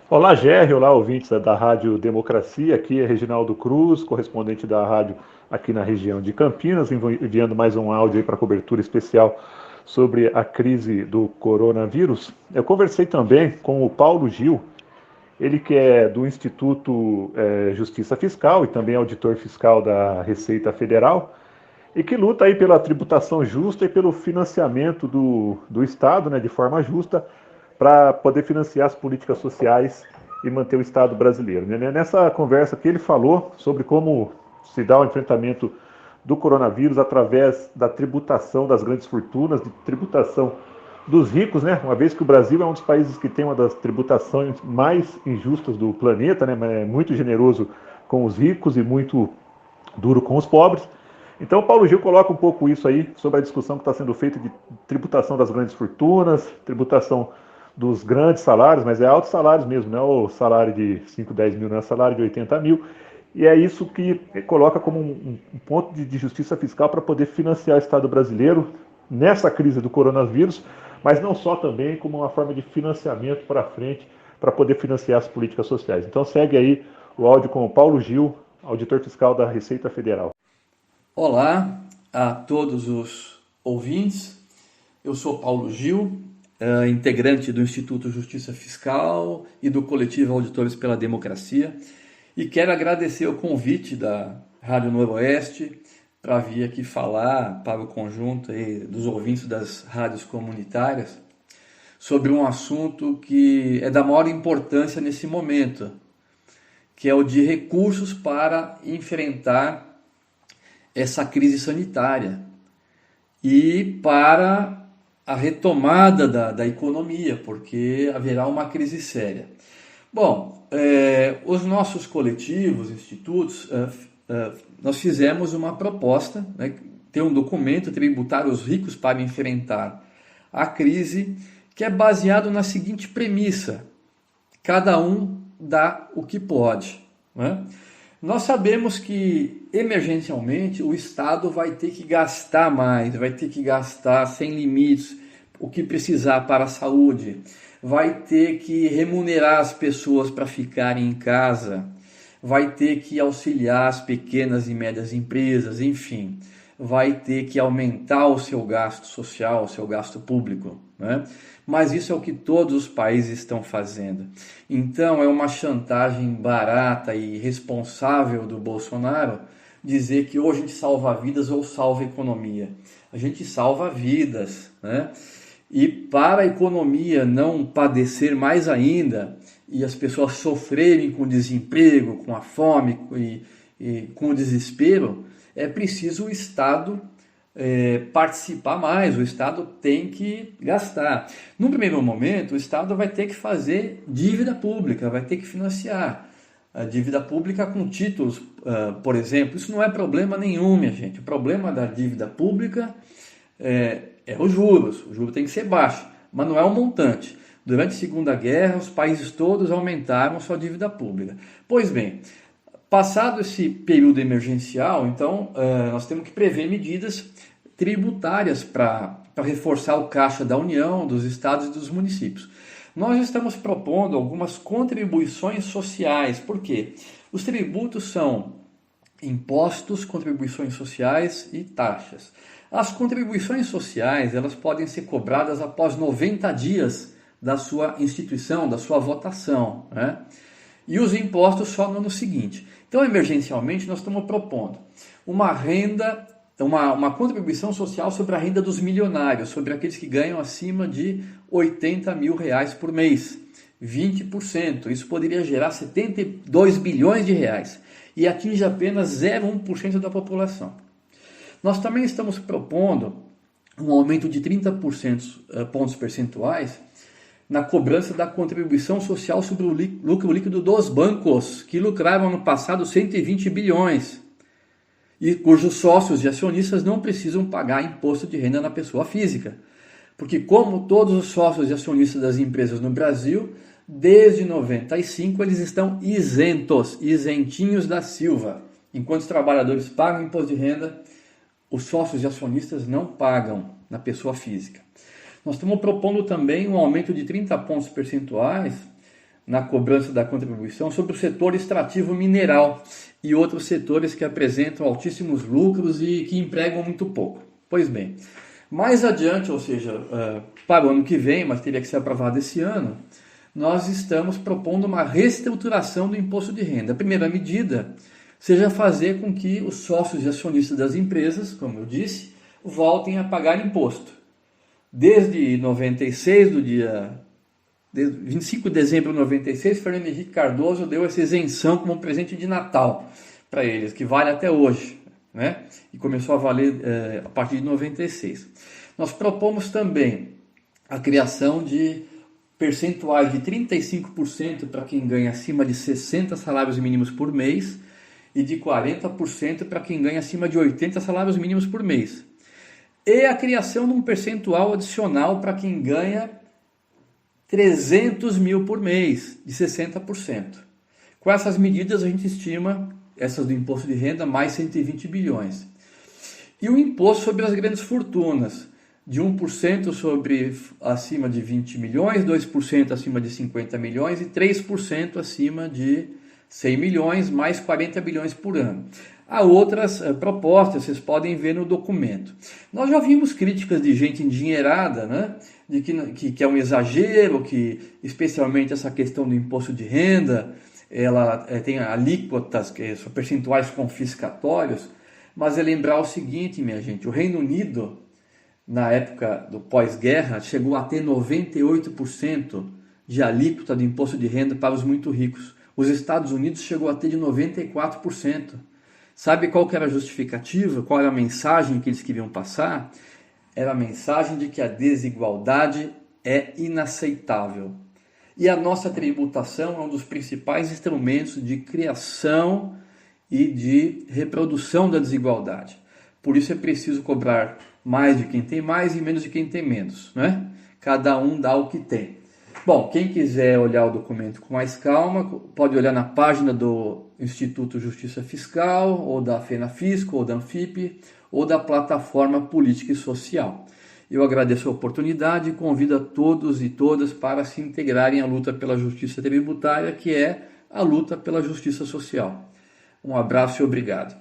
Olá, Gerry, olá, ouvintes da Rádio Democracia. Aqui é Reginaldo Cruz, correspondente da rádio aqui na região de Campinas, enviando mais um áudio aí para cobertura especial sobre a crise do coronavírus. Eu conversei também com o Paulo Gil, ele que é do Instituto Justiça Fiscal e também auditor fiscal da Receita Federal, e que luta aí pela tributação justa e pelo financiamento do Estado, né, de forma justa, para poder financiar as políticas sociais e manter o Estado brasileiro. Nessa conversa que ele falou sobre como se dá o enfrentamento do coronavírus através da tributação das grandes fortunas, de tributação dos ricos, né? Uma vez que o Brasil é um dos países que tem uma das tributações mais injustas do planeta, né? É muito generoso com os ricos e muito duro com os pobres. Então, o Paulo Gil coloca um pouco isso aí sobre a discussão que está sendo feita de tributação das grandes fortunas, tributação dos grandes salários, mas é altos salários mesmo, não é o salário de 5, 10 mil, não é salário de 80 mil. E é isso que coloca como um ponto de justiça fiscal para poder financiar o Estado brasileiro nessa crise do coronavírus, mas não só também como uma forma de financiamento para frente, para poder financiar as políticas sociais. Então segue aí o áudio com o Paulo Gil, auditor fiscal da Receita Federal. Olá a todos os ouvintes. Eu sou Paulo Gil, integrante do Instituto Justiça Fiscal e do Coletivo Auditores pela Democracia, e quero agradecer o convite da Rádio Noroeste para vir aqui falar para o conjunto aí dos ouvintes das rádios comunitárias sobre um assunto que é da maior importância nesse momento, que é o de recursos para enfrentar essa crise sanitária e para a retomada da economia, porque haverá uma crise séria. Bom, os nossos coletivos, institutos, nós fizemos uma proposta, né, ter um documento tributar os ricos para enfrentar a crise, que é baseado na seguinte premissa: cada um dá o que pode, né? Nós sabemos que, emergencialmente, o Estado vai ter que gastar mais, vai ter que gastar sem limites o que precisar para a saúde, vai ter que remunerar as pessoas para ficarem em casa, vai ter que auxiliar as pequenas e médias empresas, enfim, vai ter que aumentar o seu gasto social, o seu gasto público, né? Mas isso é o que todos os países estão fazendo. Então é uma chantagem barata e irresponsável do Bolsonaro dizer que ou a gente salva vidas ou salva a economia. A gente salva vidas, né? E para a economia não padecer mais ainda e as pessoas sofrerem com o desemprego, com a fome e com o desespero, é preciso o Estado participar mais, o Estado tem que gastar. Num primeiro momento, o Estado vai ter que fazer dívida pública, vai ter que financiar a dívida pública com títulos, por exemplo. Isso não é problema nenhum, minha gente. O problema da dívida pública é os juros. O juro tem que ser baixo, mas não é o montante. Durante a Segunda Guerra, os países todos aumentaram sua dívida pública. Pois bem, passado esse período emergencial, então, nós temos que prever medidas tributárias para reforçar o caixa da União, dos estados e dos municípios. Nós estamos propondo algumas contribuições sociais. Por quê? Os tributos são impostos, contribuições sociais e taxas. As contribuições sociais, elas podem ser cobradas após 90 dias da sua instituição, da sua votação, né? E os impostos só no ano seguinte. Então, emergencialmente, nós estamos propondo uma renda, uma contribuição social sobre a renda dos milionários, sobre aqueles que ganham acima de 80 mil reais por mês, 20%. Isso poderia gerar 72 bilhões de reais e atinge apenas 0,1% da população. Nós também estamos propondo um aumento de 30% pontos percentuais na cobrança da contribuição social sobre o lucro líquido dos bancos, que lucraram no passado 120 bilhões, e cujos sócios e acionistas não precisam pagar imposto de renda na pessoa física. Porque, como todos os sócios e acionistas das empresas no Brasil, desde 95 eles estão isentinhos da Silva. Enquanto os trabalhadores pagam imposto de renda, os sócios e acionistas não pagam na pessoa física. Nós estamos propondo também um aumento de 30 pontos percentuais na cobrança da contribuição sobre o setor extrativo mineral e outros setores que apresentam altíssimos lucros e que empregam muito pouco. Pois bem, mais adiante, ou seja, para o ano que vem, mas teria que ser aprovado esse ano, nós estamos propondo uma reestruturação do imposto de renda. A primeira medida seja fazer com que os sócios e acionistas das empresas, como eu disse, voltem a pagar imposto. Desde 96, desde 25 de dezembro de 96, Fernando Henrique Cardoso deu essa isenção como um presente de Natal para eles, que vale até hoje, né? E começou a valer a partir de 96. Nós propomos também a criação de percentuais de 35% para quem ganha acima de 60 salários mínimos por mês e de 40% para quem ganha acima de 80 salários mínimos por mês. E a criação de um percentual adicional para quem ganha 300 mil por mês, de 60%. Com essas medidas a gente estima, essas do imposto de renda, mais 120 bilhões. E o imposto sobre as grandes fortunas, de 1% sobre acima de 20 milhões, 2% acima de 50 milhões e 3% acima de 100 milhões, mais 40 bilhões por ano. Há outras propostas, vocês podem ver no documento. Nós já vimos críticas de gente endinheirada, né? De que é um exagero, que especialmente essa questão do imposto de renda, ela tem alíquotas, que são percentuais confiscatórios, mas é lembrar o seguinte, minha gente, o Reino Unido, na época do pós-guerra, chegou a ter 98% de alíquota do imposto de renda para os muito ricos. Os Estados Unidos chegou a ter de 94%. Sabe qual que era a justificativa? Qual era a mensagem que eles queriam passar? Era a mensagem de que a desigualdade é inaceitável. E a nossa tributação é um dos principais instrumentos de criação e de reprodução da desigualdade. Por isso é preciso cobrar mais de quem tem mais e menos de quem tem menos, né? Cada um dá o que tem. Bom, quem quiser olhar o documento com mais calma, pode olhar na página do Instituto Justiça Fiscal, ou da FENAFISCO, ou da Anfip, ou da Plataforma Política e Social. Eu agradeço a oportunidade e convido a todos e todas para se integrarem à luta pela justiça tributária, que é a luta pela justiça social. Um abraço e obrigado.